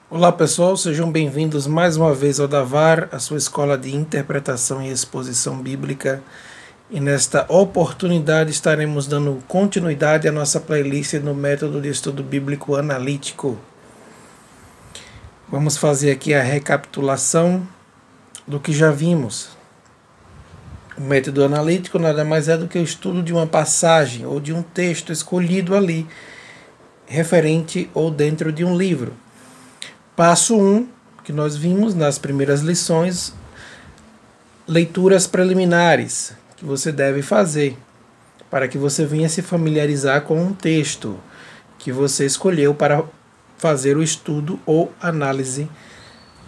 Olá pessoal, sejam bem-vindos mais uma vez ao Davar, a sua escola de interpretação e exposição bíblica. E nesta oportunidade estaremos dando continuidade à nossa playlist no método de estudo bíblico analítico. Vamos fazer aqui a recapitulação do que já vimos. O método analítico nada mais é do que o estudo de uma passagem ou de um texto escolhido ali, referente ou dentro de um livro. Passo 1, que nós vimos nas primeiras lições, leituras preliminares que você deve fazer para que você venha se familiarizar com um texto que você escolheu para fazer o estudo ou análise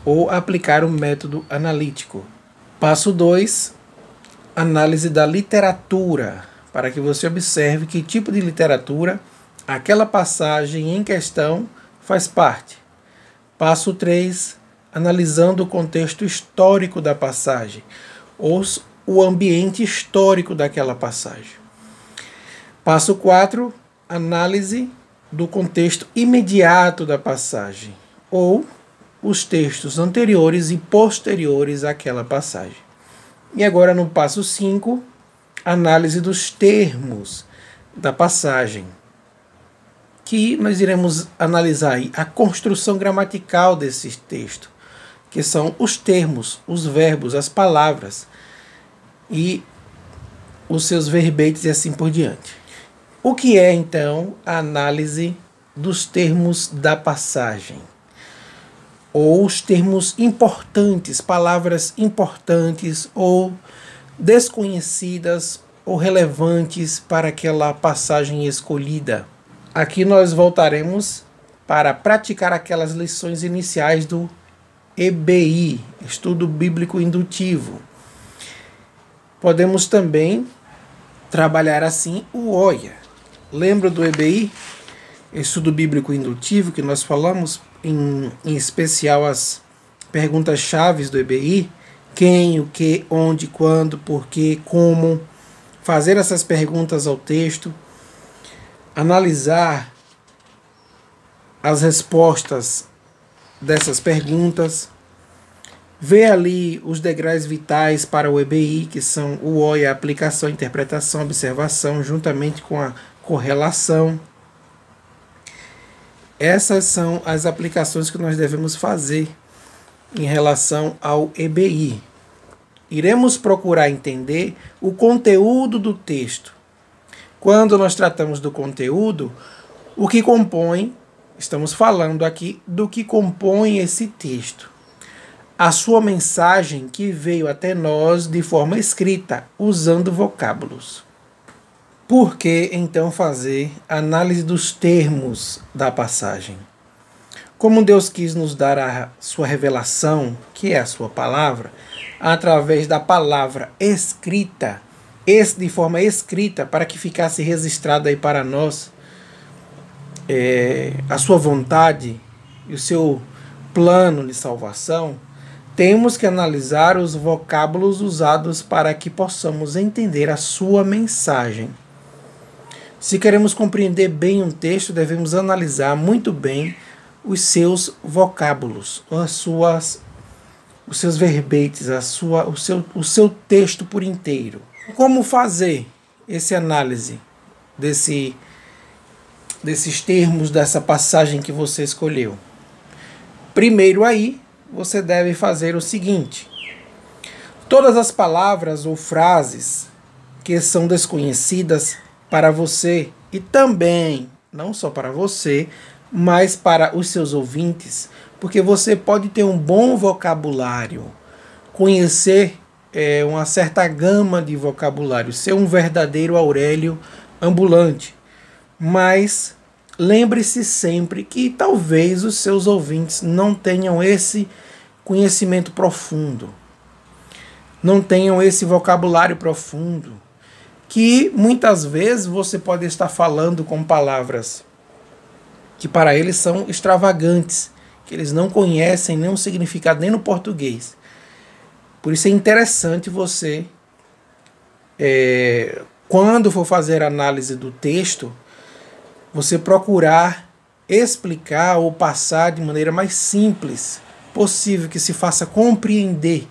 ou aplicar o método analítico. Passo 2, análise da literatura, para que você observe que tipo de literatura aquela passagem em questão faz parte. Passo 3, analisando o contexto histórico da passagem, ou o ambiente histórico daquela passagem. Passo 4, análise do contexto imediato da passagem, ou os textos anteriores e posteriores àquela passagem. E agora no passo 5, análise dos termos da passagem, que nós iremos analisar aí a construção gramatical desse texto, que são os termos, os verbos, as palavras e os seus verbetes e assim por diante. O que é então a análise dos termos da passagem? Ou os termos importantes, palavras importantes ou desconhecidas ou relevantes para aquela passagem escolhida. Aqui nós voltaremos para praticar aquelas lições iniciais do EBI, Estudo Bíblico Indutivo. Podemos também trabalhar assim o OIA. Lembra do EBI, Estudo Bíblico Indutivo, que nós falamos em especial as perguntas-chave do EBI? Quem, o que, onde, quando, porquê, como. Fazer essas perguntas ao texto. Analisar as respostas dessas perguntas, ver ali os degraus vitais para o EBI, que são o OIA, aplicação, interpretação, observação, juntamente com a correlação. Essas são as aplicações que nós devemos fazer em relação ao EBI. Iremos procurar entender o conteúdo do texto. Quando nós tratamos do conteúdo, o que compõe, estamos falando aqui do que compõe esse texto. A sua mensagem que veio até nós de forma escrita, usando vocábulos. Por que então fazer análise dos termos da passagem? Como Deus quis nos dar a sua revelação, que é a sua palavra, através da palavra escrita, de forma escrita, para que ficasse registrado aí para nós a sua vontade e o seu plano de salvação, temos que analisar os vocábulos usados para que possamos entender a sua mensagem. Se queremos compreender bem um texto, devemos analisar muito bem os seus vocábulos, os seus verbetes, o seu texto por inteiro. Como fazer essa análise desses termos, dessa passagem que você escolheu? Primeiro aí, você deve fazer o seguinte: todas as palavras ou frases que são desconhecidas para você e também, não só para você, mas para os seus ouvintes, porque você pode ter um bom vocabulário, conhecer uma certa gama de vocabulário, ser um verdadeiro Aurélio ambulante. Mas lembre-se sempre que talvez os seus ouvintes não tenham esse conhecimento profundo, não tenham esse vocabulário profundo, que muitas vezes você pode estar falando com palavras que para eles são extravagantes, que eles não conhecem nenhum significado nem no português. Por isso é interessante você, quando for fazer análise do texto, você procurar explicar ou passar de maneira mais simples possível, que se faça compreender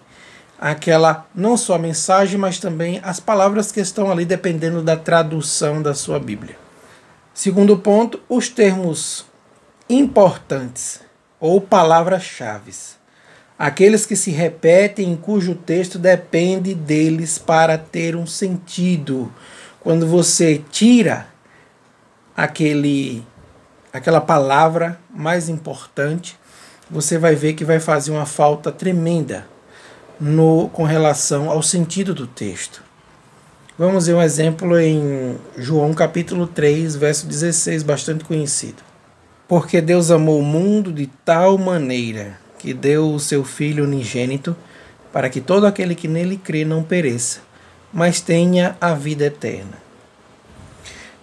aquela, não só a mensagem, mas também as palavras que estão ali, dependendo da tradução da sua Bíblia. Segundo ponto, os termos importantes ou palavras-chave. Aqueles que se repetem, em cujo texto depende deles para ter um sentido. Quando você tira aquela palavra mais importante, você vai ver que vai fazer uma falta tremenda com relação ao sentido do texto. Vamos ver um exemplo em João capítulo 3, verso 16, bastante conhecido. Porque Deus amou o mundo de tal maneira que deu o seu Filho unigênito, para que todo aquele que nele crê não pereça, mas tenha a vida eterna.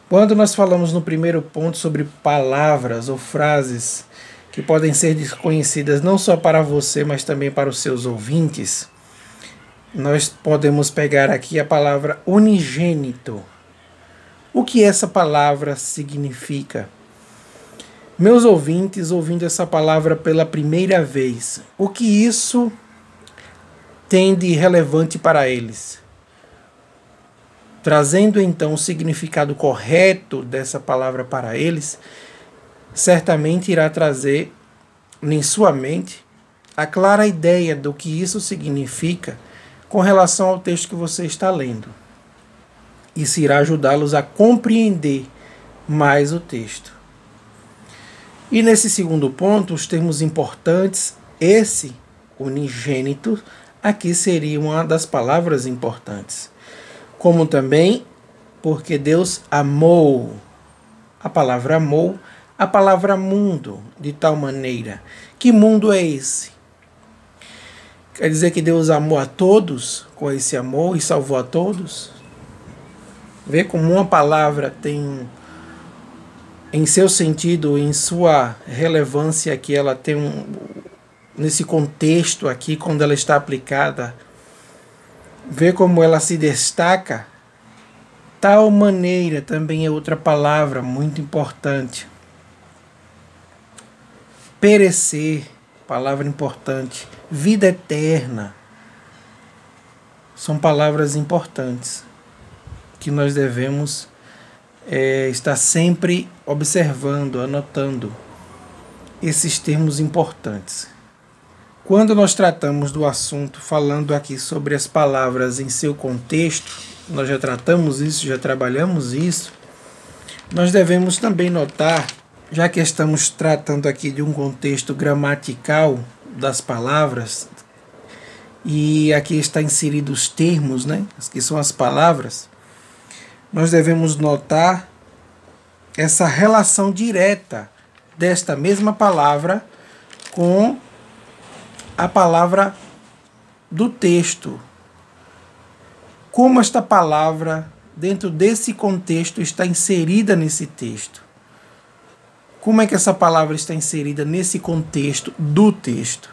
Quando nós falamos no primeiro ponto sobre palavras ou frases que podem ser desconhecidas não só para você, mas também para os seus ouvintes, nós podemos pegar aqui a palavra unigênito. O que essa palavra significa? Meus ouvintes, ouvindo essa palavra pela primeira vez, o que isso tem de relevante para eles? Trazendo então o significado correto dessa palavra para eles, certamente irá trazer em sua mente a clara ideia do que isso significa com relação ao texto que você está lendo. Isso irá ajudá-los a compreender mais o texto. E nesse segundo ponto, os termos importantes, esse unigênito, aqui seria uma das palavras importantes. Como também, porque Deus amou, a palavra amou, a palavra mundo, de tal maneira. Que mundo é esse? Quer dizer que Deus amou a todos com esse amor e salvou a todos? Vê como uma palavra tem em seu sentido, em sua relevância, que ela tem nesse contexto aqui, quando ela está aplicada, vê como ela se destaca. Tal maneira também é outra palavra muito importante. Perecer, palavra importante. Vida eterna. São palavras importantes que nós devemos estar sempre observando, anotando esses termos importantes. Quando nós tratamos do assunto, falando aqui sobre as palavras em seu contexto, nós já tratamos isso, já trabalhamos isso, nós devemos também notar, já que estamos tratando aqui de um contexto gramatical das palavras, e aqui está inserido os termos, né, que são as palavras, nós devemos notar essa relação direta desta mesma palavra com a palavra do texto. Como esta palavra, dentro desse contexto, está inserida nesse texto. Como é que essa palavra está inserida nesse contexto do texto?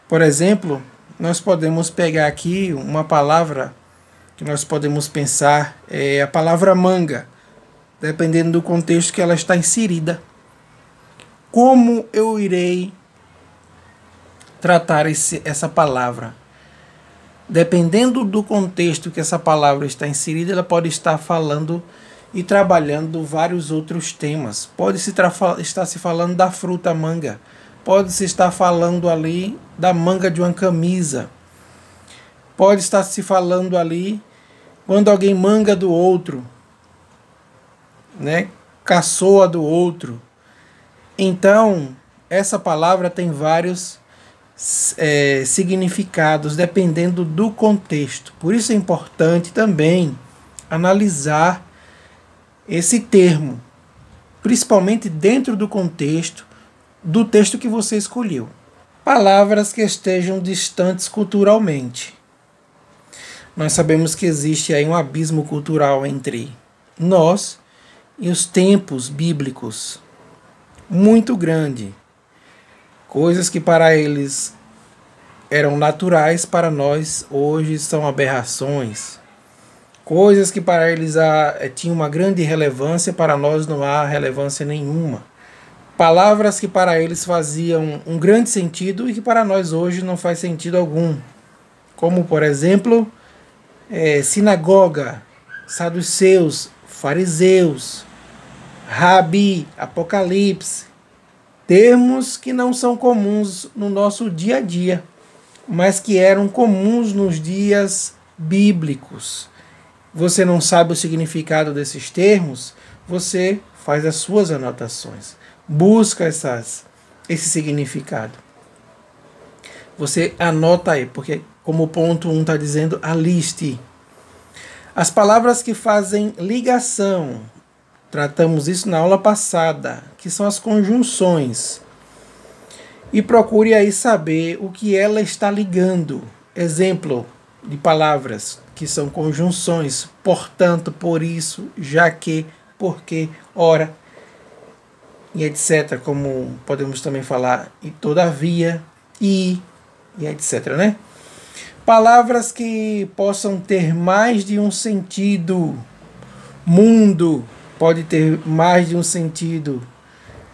Por exemplo, nós podemos pegar aqui uma palavra que nós podemos pensar, a palavra manga, dependendo do contexto que ela está inserida. Como eu irei tratar essa palavra? Dependendo do contexto que essa palavra está inserida, ela pode estar falando e trabalhando vários outros temas. Pode estar se falando da fruta manga, pode se estar falando ali da manga de uma camisa, pode estar se falando ali quando alguém manga do outro, né? Caçoa do outro. Então, essa palavra tem vários significados dependendo do contexto. Por isso é importante também analisar esse termo, principalmente dentro do contexto do texto que você escolheu. Palavras que estejam distantes culturalmente. Nós sabemos que existe aí um abismo cultural entre nós e os tempos bíblicos, muito grande. Coisas que para eles eram naturais, para nós hoje são aberrações. Coisas que para eles tinham uma grande relevância, para nós não há relevância nenhuma. Palavras que para eles faziam um grande sentido e que para nós hoje não faz sentido algum. Como, por exemplo, sinagoga, saduceus, fariseus, rabi, apocalipse. Termos que não são comuns no nosso dia a dia, mas que eram comuns nos dias bíblicos. Você não sabe o significado desses termos, você faz as suas anotações. Busca esse significado. Você anota aí, porque como o ponto 1 está dizendo, aliste. As palavras que fazem ligação, tratamos isso na aula passada, que são as conjunções. E procure aí saber o que ela está ligando. Exemplo de palavras que são conjunções, portanto, por isso, já que, porque, ora, e etc. Como podemos também falar, e todavia, e etc. Né? Palavras que possam ter mais de um sentido. Mundo pode ter mais de um sentido.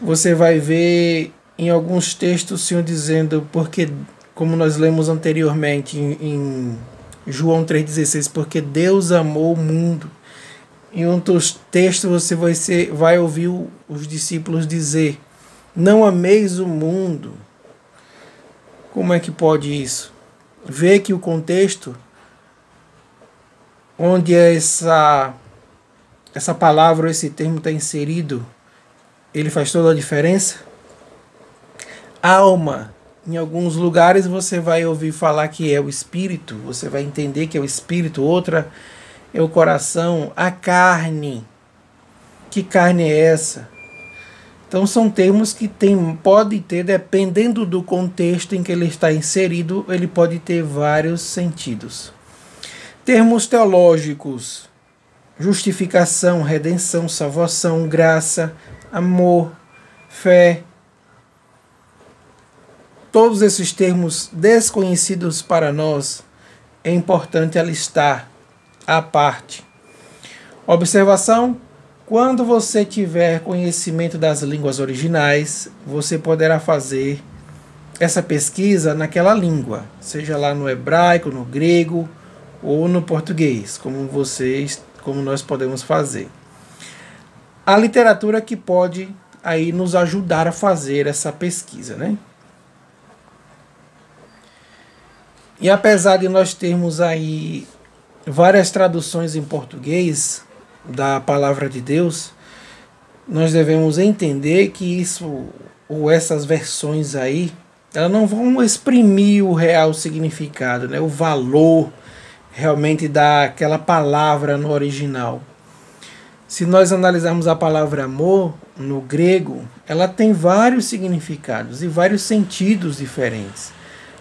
Você vai ver em alguns textos o Senhor dizendo, porque, como nós lemos anteriormente em João 3,16, porque Deus amou o mundo. Em outros textos você vai ouvir os discípulos dizer, não ameis o mundo. Como é que pode isso? Vê que o contexto onde essa palavra, esse termo está inserido, ele faz toda a diferença. Alma, em alguns lugares você vai ouvir falar que é o espírito, você vai entender que é o espírito, outra é o coração, a carne. Que carne é essa? Então são termos que pode ter, dependendo do contexto em que ele está inserido, ele pode ter vários sentidos. Termos teológicos: justificação, redenção, salvação, graça, amor, fé. Todos esses termos desconhecidos para nós, é importante alistar à parte. Observação: quando você tiver conhecimento das línguas originais, você poderá fazer essa pesquisa naquela língua, seja lá no hebraico, no grego ou no português, como nós podemos fazer. A literatura que pode aí nos ajudar a fazer essa pesquisa, né? E apesar de nós termos aí várias traduções em português da palavra de Deus, nós devemos entender que isso, ou essas versões aí, elas não vão exprimir o real significado, né? O valor realmente daquela palavra no original. Se nós analisarmos a palavra amor no grego, ela tem vários significados e vários sentidos diferentes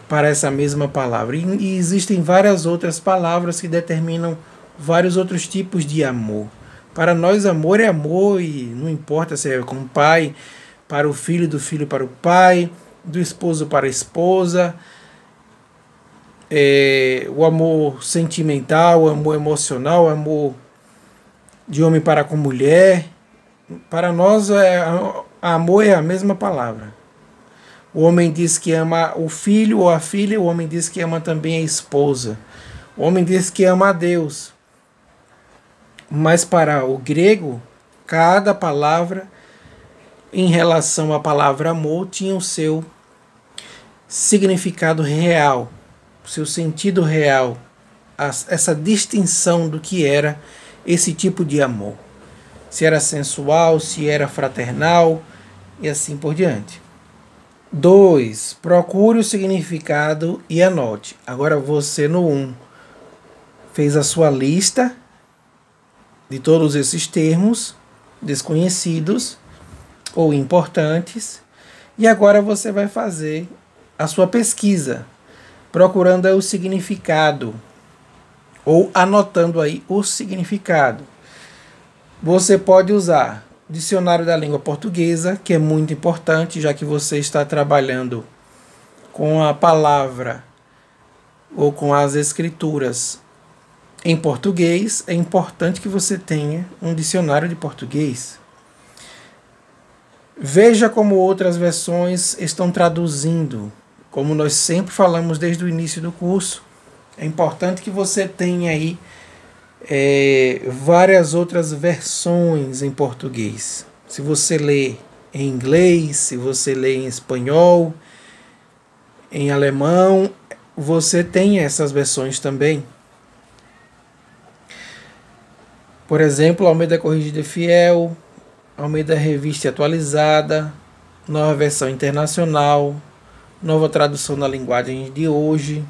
para essa mesma palavra. E existem várias outras palavras que determinam vários outros tipos de amor. Para nós, amor é amor, e não importa se é com o pai, para o filho, do filho para o pai, do esposo para a esposa, o amor sentimental, o amor emocional, o amor de homem para com mulher. Para nós, amor é a mesma palavra. O homem diz que ama o filho ou a filha, o homem diz que ama também a esposa. O homem diz que ama a Deus. Mas para o grego, cada palavra em relação à palavra amor tinha o seu significado real, o seu sentido real, essa distinção do que era esse tipo de amor. Se era sensual, se era fraternal e assim por diante. 2. Procure o significado e anote. Agora você no 1 fez a sua lista de todos esses termos desconhecidos ou importantes, e agora você vai fazer a sua pesquisa, procurando aí o significado ou anotando aí o significado. Você pode usar Dicionário da Língua Portuguesa, que é muito importante, já que você está trabalhando com a palavra ou com as escrituras em português, é importante que você tenha um dicionário de português. Veja como outras versões estão traduzindo. Como nós sempre falamos desde o início do curso, é importante que você tenha aí várias outras versões em português. Se você lê em inglês, se você lê em espanhol, em alemão, você tem essas versões também. Por exemplo, Almeida Corrigida e Fiel, Almeida Revista e Atualizada, Nova Versão Internacional, Nova Tradução na Linguagem de Hoje.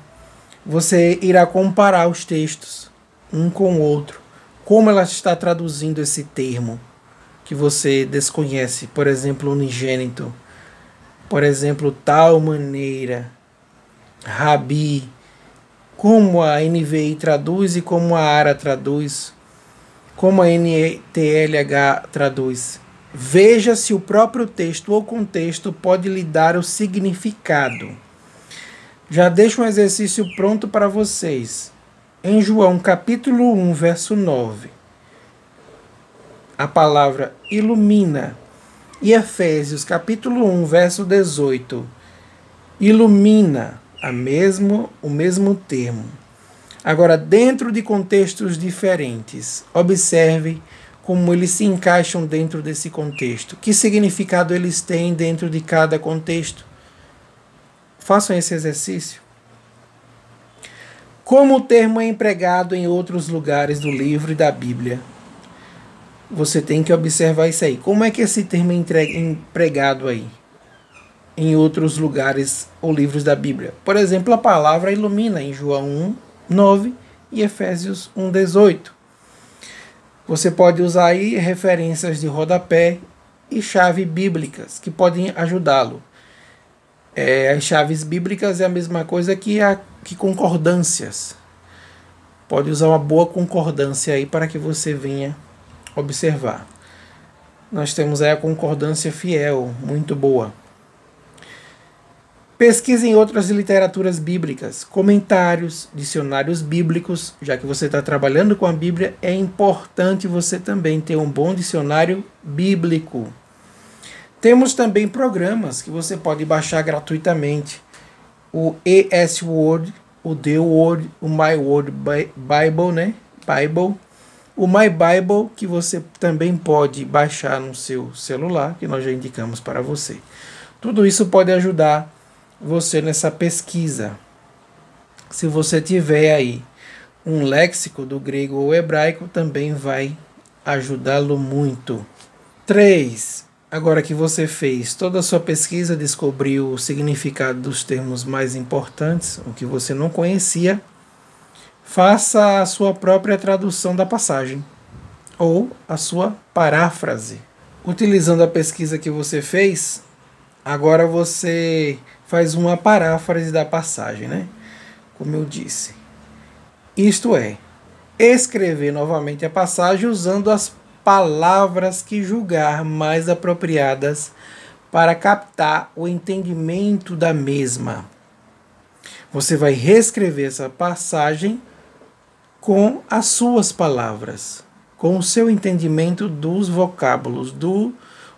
Você irá comparar os textos um com o outro. Como ela está traduzindo esse termo que você desconhece, por exemplo, unigênito, por exemplo, tal maneira, Rabi, como a NVI traduz e como a ARA traduz, como a NTLH traduz. Veja se o próprio texto ou contexto pode lhe dar o significado. Já deixo um exercício pronto para vocês. Em João capítulo 1, verso 9, a palavra ilumina. E Efésios capítulo 1, verso 18, ilumina o mesmo termo. Agora, dentro de contextos diferentes, observe como eles se encaixam dentro desse contexto. Que significado eles têm dentro de cada contexto. Façam esse exercício. Como o termo é empregado em outros lugares do livro e da Bíblia. Você tem que observar isso aí. Como é que esse termo é empregado aí? Em outros lugares ou livros da Bíblia. Por exemplo, a palavra ilumina em João 1, 9 e Efésios 1, 18. Você pode usar aí referências de rodapé e chave bíblicas que podem ajudá-lo. As chaves bíblicas é a mesma coisa que concordâncias. Pode usar uma boa concordância aí para que você venha observar. Nós temos aí a concordância fiel, muito boa. Pesquise em outras literaturas bíblicas, comentários, dicionários bíblicos. Já que você está trabalhando com a Bíblia, é importante você também ter um bom dicionário bíblico. Temos também programas que você pode baixar gratuitamente. O ES Word, o The Word, o My Word Bible, né? Bible. O My Bible, que você também pode baixar no seu celular, que nós já indicamos para você. Tudo isso pode ajudar você nessa pesquisa. Se você tiver aí um léxico do grego ou hebraico, também vai ajudá-lo muito. 3. Agora que você fez toda a sua pesquisa, descobriu o significado dos termos mais importantes, o que você não conhecia, faça a sua própria tradução da passagem ou a sua paráfrase. Utilizando a pesquisa que você fez, agora você faz uma paráfrase da passagem, né? Como eu disse. Isto é, escrever novamente a passagem usando as palavras que julgar mais apropriadas para captar o entendimento da mesma. Você vai reescrever essa passagem com as suas palavras, com o seu entendimento dos vocábulos,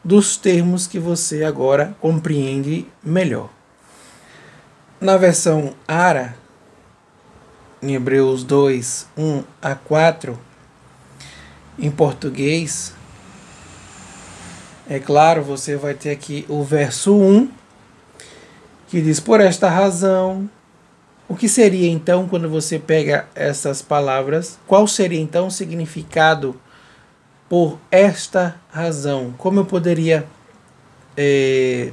dos termos que você agora compreende melhor. Na versão ARA, em Hebreus 2, 1 a 4, em português, é claro, você vai ter aqui o verso 1, que diz: por esta razão. O que seria então, quando você pega essas palavras, qual seria então o significado por esta razão? Como eu poderia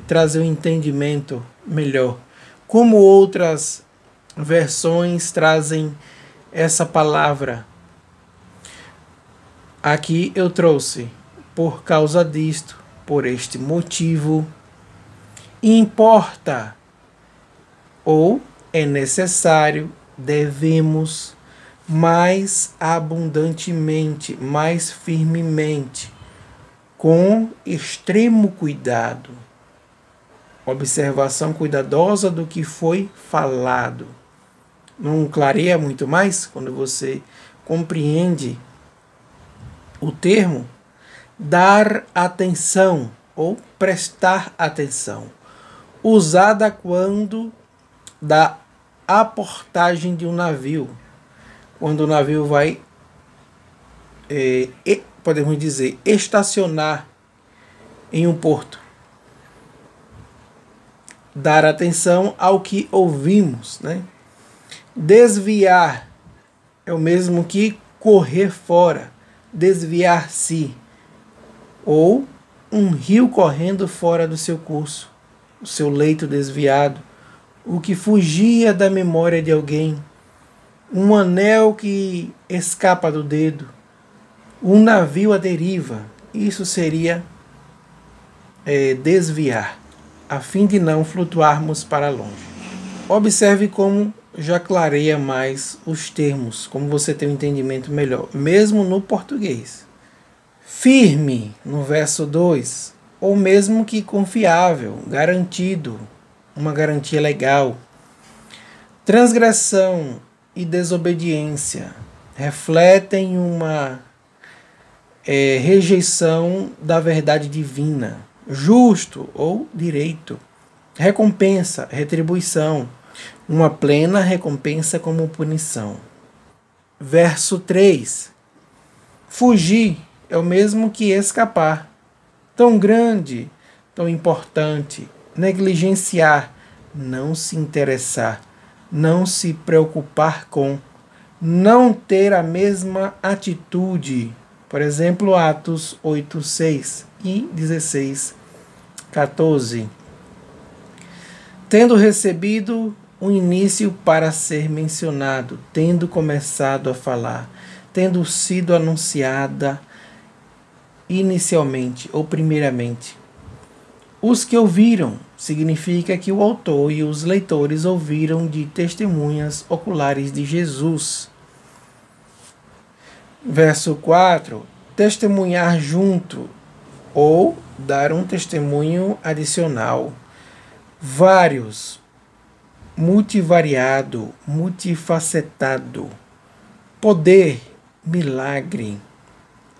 trazer um entendimento melhor? Como outras versões trazem essa palavra? Aqui eu trouxe por causa disto, por este motivo, importa, ou é necessário, devemos, mais abundantemente, mais firmemente, com extremo cuidado. Observação cuidadosa do que foi falado. Não clareia muito mais quando você compreende o termo dar atenção ou prestar atenção, usada quando da aportagem de um navio, quando o navio vai, podemos dizer, estacionar em um porto. Dar atenção ao que ouvimos, né? Desviar é o mesmo que correr fora, desviar-se, ou um rio correndo fora do seu curso, o seu leito desviado, o que fugia da memória de alguém, um anel que escapa do dedo, um navio à deriva. Isso seria desviar, a fim de não flutuarmos para longe. Observe como já clareia mais os termos, como você tem um entendimento melhor, mesmo no português. Firme, no verso 2, ou mesmo que confiável, garantido, uma garantia legal. Transgressão e desobediência refletem uma rejeição da verdade divina. Justo ou direito. Recompensa, retribuição. Uma plena recompensa como punição. Verso 3. Fugir é o mesmo que escapar. Tão grande, tão importante. Negligenciar, não se interessar, não se preocupar com, não ter a mesma atitude. Por exemplo, Atos 8:6 e 16:14. Tendo recebido um início para ser mencionado, tendo começado a falar, tendo sido anunciada inicialmente ou primeiramente. Os que ouviram significa que o autor e os leitores ouviram de testemunhas oculares de Jesus. Verso 4. Testemunhar junto ou dar um testemunho adicional. Vários, multivariado, multifacetado. Poder, milagre.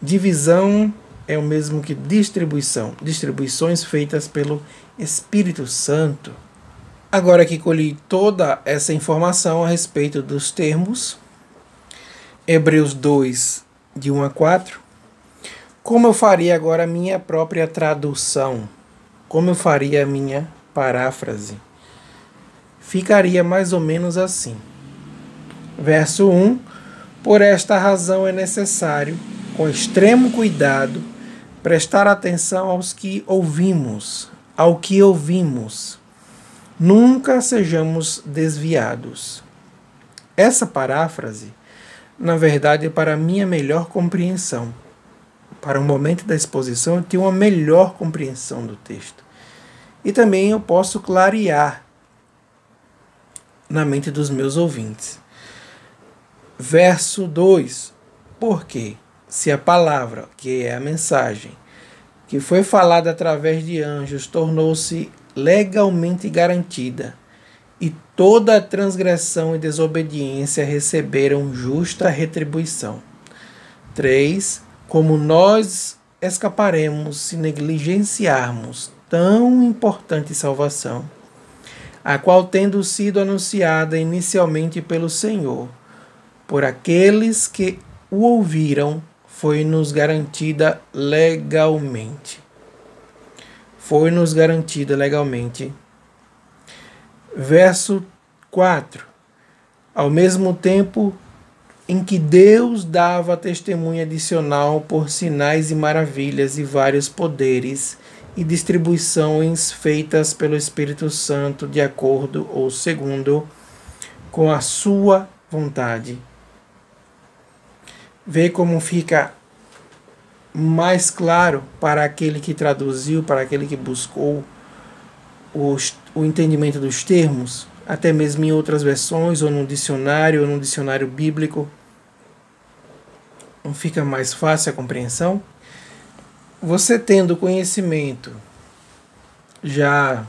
Divisão é o mesmo que distribuição. Distribuições feitas pelo Espírito Santo. Agora que colhi toda essa informação a respeito dos termos, Hebreus 2, de 1 a 4, como eu faria agora a minha própria tradução? Como eu faria a minha paráfrase? Ficaria mais ou menos assim. Verso 1. Por esta razão é necessário, com extremo cuidado, prestar atenção aos que ouvimos, ao que ouvimos. Nunca sejamos desviados. Essa paráfrase, na verdade, é para a minha melhor compreensão. Para o momento da exposição, eu tenho uma melhor compreensão do texto. E também eu posso clarear na mente dos meus ouvintes. Verso 2. Porque se a palavra, que é a mensagem, que foi falada através de anjos, tornou-se legalmente garantida, e toda transgressão e desobediência receberam justa retribuição. 3. Como nós escaparemos se negligenciarmos tão importante salvação, a qual, tendo sido anunciada inicialmente pelo Senhor, por aqueles que o ouviram, foi-nos garantida legalmente. Foi-nos garantida legalmente. Verso 4. Ao mesmo tempo em que Deus dava testemunha adicional por sinais e maravilhas e vários poderes e distribuições feitas pelo Espírito Santo de acordo ou segundo com a sua vontade. Vê como fica mais claro para aquele que traduziu, para aquele que buscou o entendimento dos termos, até mesmo em outras versões, ou num dicionário bíblico. Não fica mais fácil a compreensão? Você tendo conhecimento, já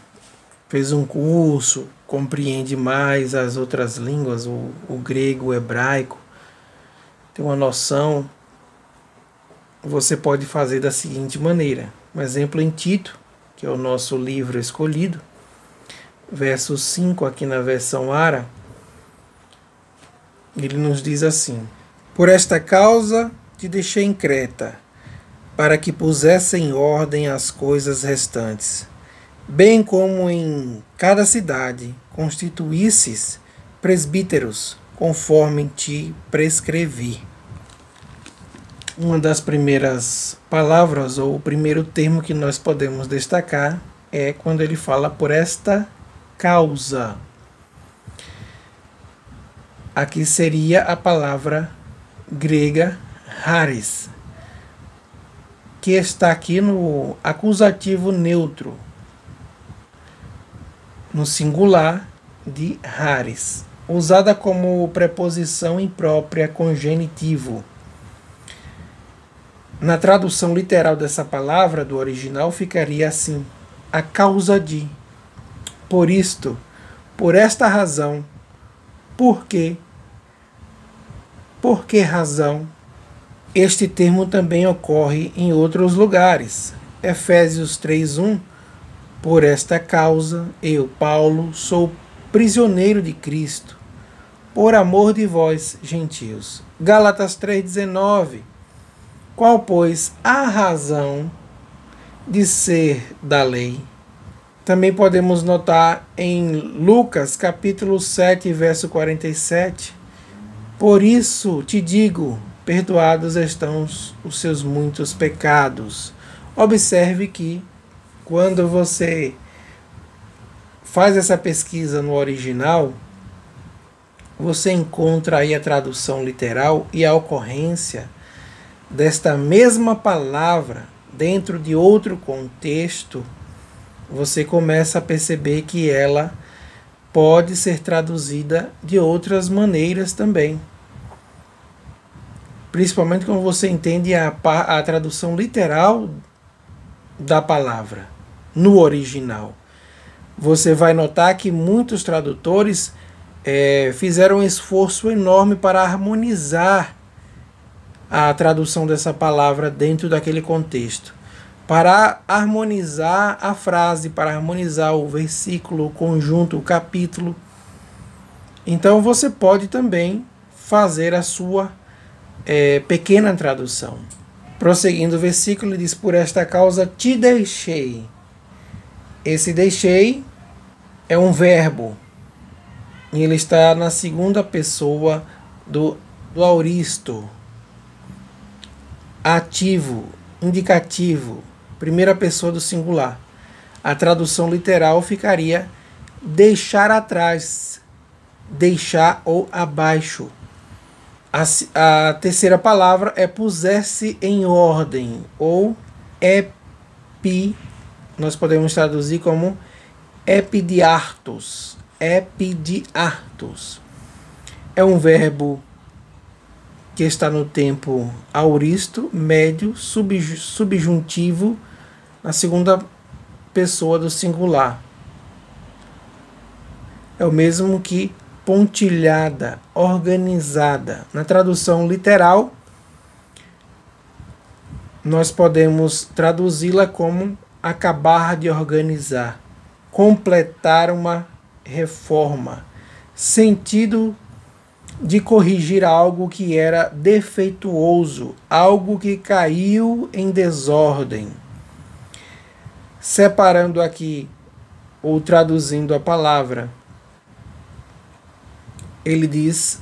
fez um curso, compreende mais as outras línguas, o grego, o hebraico, ter uma noção, você pode fazer da seguinte maneira. Um exemplo em Tito, que é o nosso livro escolhido, verso 5 aqui na versão Ara, ele nos diz assim: por esta causa te deixei em Creta, para que pusesse em ordem as coisas restantes, bem como em cada cidade constituísses presbíteros, conforme te prescrevi. Uma das primeiras palavras, ou o primeiro termo que nós podemos destacar, é quando ele fala por esta causa. Aqui seria a palavra grega haris, que está aqui no acusativo neutro, no singular de haris, usada como preposição imprópria com genitivo. Na tradução literal dessa palavra do original ficaria assim: a causa de, por isto, por esta razão, por que razão. Este termo também ocorre em outros lugares. Efésios 3:1, por esta causa, eu, Paulo, sou prisioneiro de Cristo, por amor de vós, gentios. Gálatas 3:19, qual, pois, a razão de ser da lei? Também podemos notar em Lucas, capítulo 7, verso 47, por isso te digo, perdoados estão os seus muitos pecados. Observe que, quando você faz essa pesquisa no original, você encontra aí a tradução literal e a ocorrência desta mesma palavra dentro de outro contexto. Você começa a perceber que ela pode ser traduzida de outras maneiras também. Principalmente quando você entende a tradução literal da palavra no original. Você vai notar que muitos tradutores fizeram um esforço enorme para harmonizar a tradução dessa palavra dentro daquele contexto, para harmonizar a frase, para harmonizar o versículo, o conjunto, o capítulo. Então você pode também fazer a sua pequena tradução. Prosseguindo o versículo, ele diz: por esta causa te deixei. Esse deixei é um verbo, e ele está na segunda pessoa do auristo, ativo, indicativo, primeira pessoa do singular. A tradução literal ficaria deixar atrás, deixar ou abaixo. A terceira palavra é pusesse em ordem, ou nós podemos traduzir como epidiartos. Epidiartos é um verbo que está no tempo auristo, médio, subjuntivo, na segunda pessoa do singular. É o mesmo que pontilhada, organizada. Na tradução literal, nós podemos traduzi-la como acabar de organizar, completar uma reforma, sentido de corrigir algo que era defeituoso, algo que caiu em desordem. Separando aqui, ou traduzindo a palavra, ele diz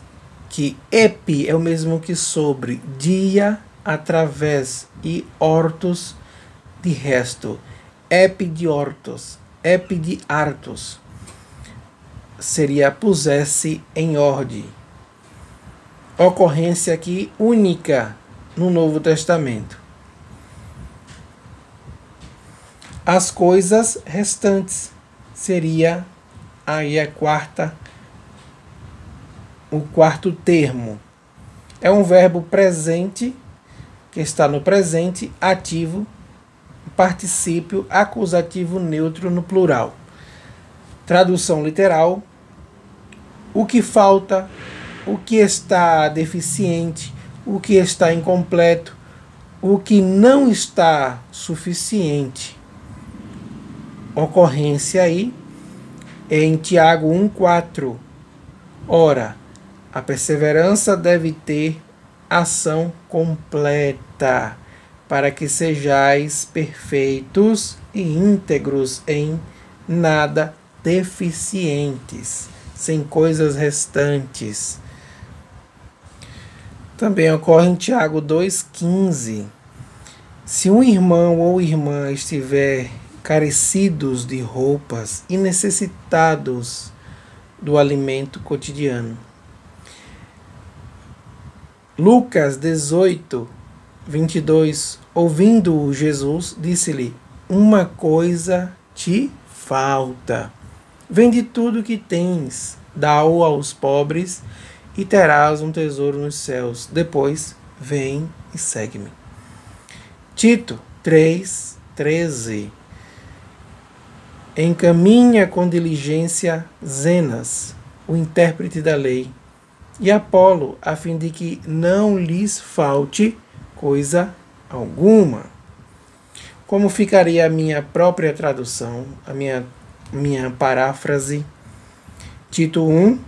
que epi é o mesmo que sobre, dia, através, e ortos, de resto. Epidiortos, epidiartos, seria pusesse em ordem. Ocorrência aqui única no Novo Testamento. As coisas restantes seria aí o quarto termo. É um verbo presente que está no presente, ativo, particípio acusativo neutro no plural. Tradução literal: o que falta, o que está deficiente, o que está incompleto, o que não está suficiente. Ocorrência aí em Tiago 1,4. Ora, a perseverança deve ter ação completa, para que sejais perfeitos e íntegros, em nada deficientes, sem coisas restantes. Também ocorre em Tiago 2,15. Se um irmão ou irmã estiver carecidos de roupas e necessitados do alimento cotidiano. Lucas 18:22. Ouvindo-o Jesus, disse-lhe: uma coisa te falta. Vende tudo o que tens, dá-o aos pobres, e terás um tesouro nos céus. Depois, vem e segue-me. Tito 3:13. Encaminha com diligência Zenas, o intérprete da lei, e Apolo, a fim de que não lhes falte coisa alguma. Como ficaria a minha própria tradução, a minha paráfrase? Tito 1,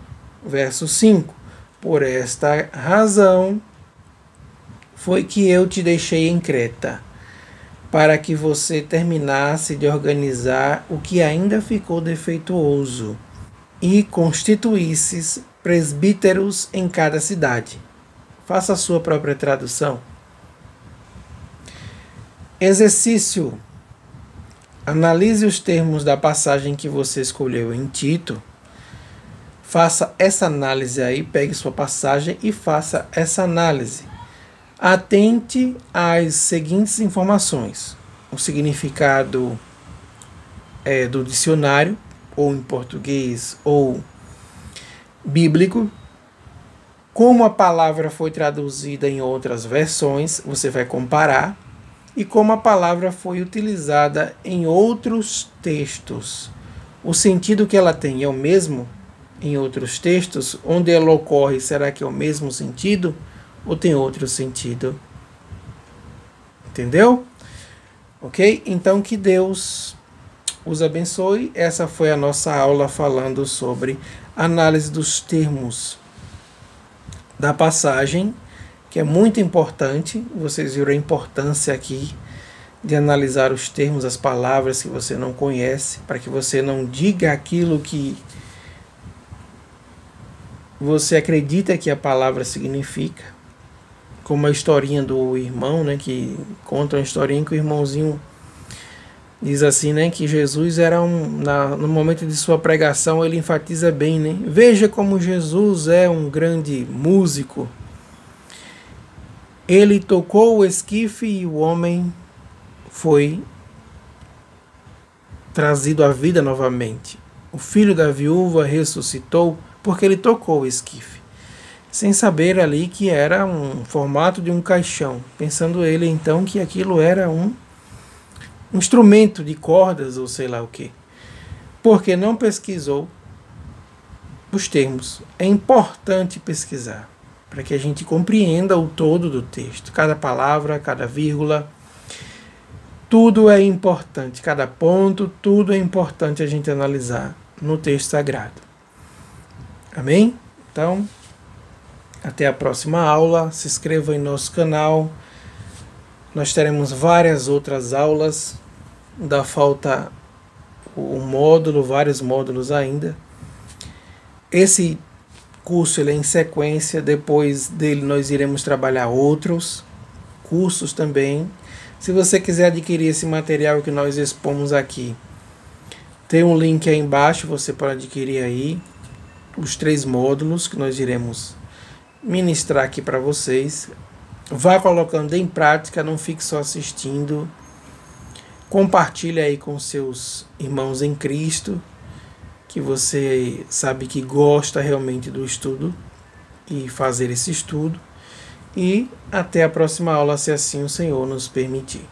verso 5. Por esta razão foi que eu te deixei em Creta, para que você terminasse de organizar o que ainda ficou defeituoso e constituísses presbíteros em cada cidade. Faça a sua própria tradução. Exercício. Analise os termos da passagem que você escolheu em Tito. Faça essa análise aí, pegue sua passagem e faça essa análise. Atente às seguintes informações: o significado do dicionário, ou em português, ou bíblico, como a palavra foi traduzida em outras versões, você vai comparar, e como a palavra foi utilizada em outros textos. O sentido que ela tem é o mesmo em outros textos? Onde ela ocorre, será que é o mesmo sentido? Ou tem outro sentido? Entendeu? Ok? Então que Deus os abençoe. Essa foi a nossa aula falando sobre análise dos termos da passagem, que é muito importante. Vocês viram a importância aqui de analisar os termos, as palavras que você não conhece, para que você não diga aquilo que você acredita que a palavra significa. Como a historinha do irmão, né, que conta uma historinha que o irmãozinho diz assim, né, que Jesus era no momento de sua pregação, ele enfatiza bem, né? Veja como Jesus é um grande músico. Ele tocou o esquife e o homem foi trazido à vida novamente. O filho da viúva ressuscitou porque ele tocou o esquife, sem saber ali que era um formato de um caixão, pensando ele então que aquilo era um instrumento de cordas ou sei lá o que, porque não pesquisou os termos. É importante pesquisar para que a gente compreenda o todo do texto, cada palavra, cada vírgula, tudo é importante, cada ponto, tudo é importante a gente analisar no texto sagrado. Amém? Então, até a próxima aula. Se inscreva em nosso canal. Nós teremos várias outras aulas. Ainda falta um módulo, vários módulos ainda. Esse curso ele é em sequência. Depois dele nós iremos trabalhar outros cursos também. Se você quiser adquirir esse material que nós expomos aqui, tem um link aí embaixo, você pode adquirir aí os 3 módulos que nós iremos ministrar aqui para vocês. Vá colocando em prática, não fique só assistindo. Compartilhe aí com seus irmãos em Cristo, que você sabe que gosta realmente do estudo e fazer esse estudo. E até a próxima aula, se assim o Senhor nos permitir.